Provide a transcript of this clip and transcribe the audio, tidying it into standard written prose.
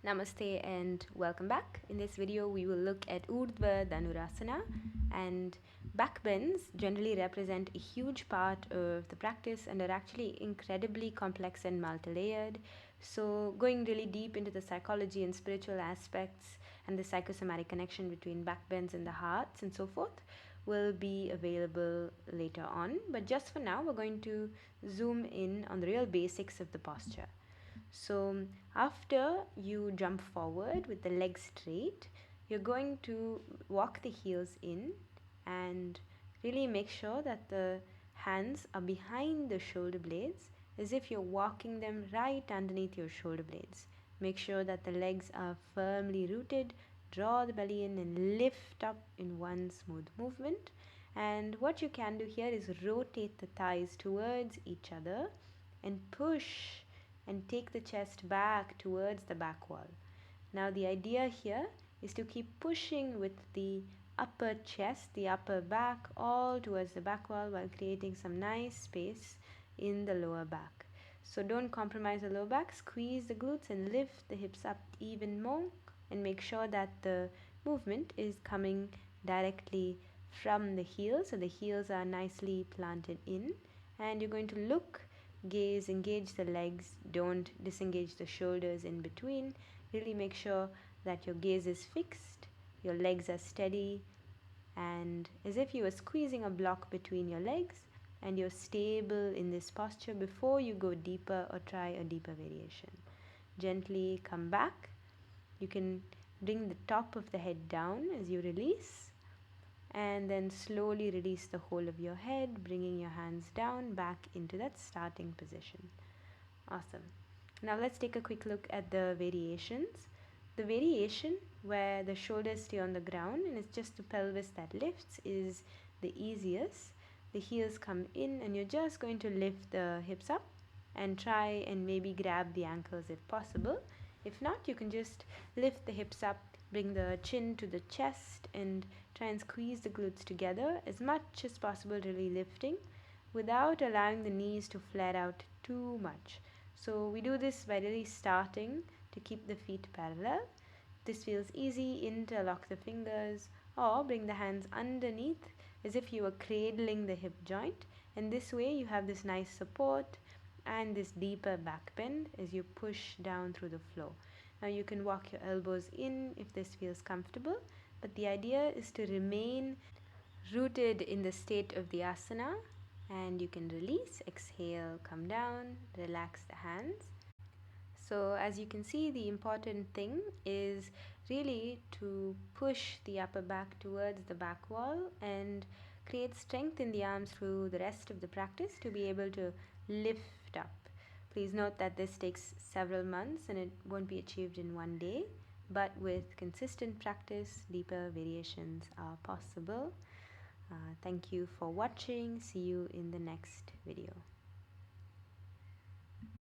Namaste and welcome back. In this video, we will look at Urdhva Dhanurasana, and backbends generally represent a huge part of the practice and are actually incredibly complex and multi-layered. So going really deep into the psychology and spiritual aspects and the psychosomatic connection between backbends and the hearts and so forth will be available later on. But just for now, we're going to zoom in on the real basics of the posture. So after you jump forward with the legs straight, you're going to walk the heels in and really make sure that the hands are behind the shoulder blades as if you're walking them right underneath your shoulder blades. Make sure that the legs are firmly rooted. Draw the belly in and lift up in one smooth movement. And what you can do here is rotate the thighs towards each other and push and take the chest back towards the back wall. Now the idea here is to keep pushing with the upper chest, the upper back, all towards the back wall while creating some nice space in the lower back. So don't compromise the lower back, squeeze the glutes and lift the hips up even more and make sure that the movement is coming directly from the heels, so the heels are nicely planted in, and you're going to look, gaze, engage the legs, don't disengage the shoulders in between. Really make sure that your gaze is fixed, your legs are steady, and as if you were squeezing a block between your legs, and you're stable in this posture before you go deeper or try a deeper variation. Gently come back. You can bring the top of the head down as you release, and then slowly release the whole of your head, bringing your hands down back into that starting position. Awesome. Now let's take a quick look at the variations. The variation where the shoulders stay on the ground and it's just the pelvis that lifts is the easiest. The heels come in and you're just going to lift the hips up and try and maybe grab the ankles if possible. If not, you can just lift the hips up, bring the chin to the chest and try and squeeze the glutes together as much as possible, really lifting without allowing the knees to flare out too much. So we do this by really starting to keep the feet parallel. This feels easy, interlock the fingers or bring the hands underneath as if you were cradling the hip joint, and this way you have this nice support and this deeper back bend as you push down through the floor. Now you can walk your elbows in if this feels comfortable, but the idea is to remain rooted in the state of the asana, and you can release, exhale, come down, relax the hands. So as you can see, the important thing is really to push the upper back towards the back wall and create strength in the arms through the rest of the practice to be able to lift up. Please note that this takes several months and it won't be achieved in one day, but with consistent practice, deeper variations are possible. Thank you for watching. See you in the next video.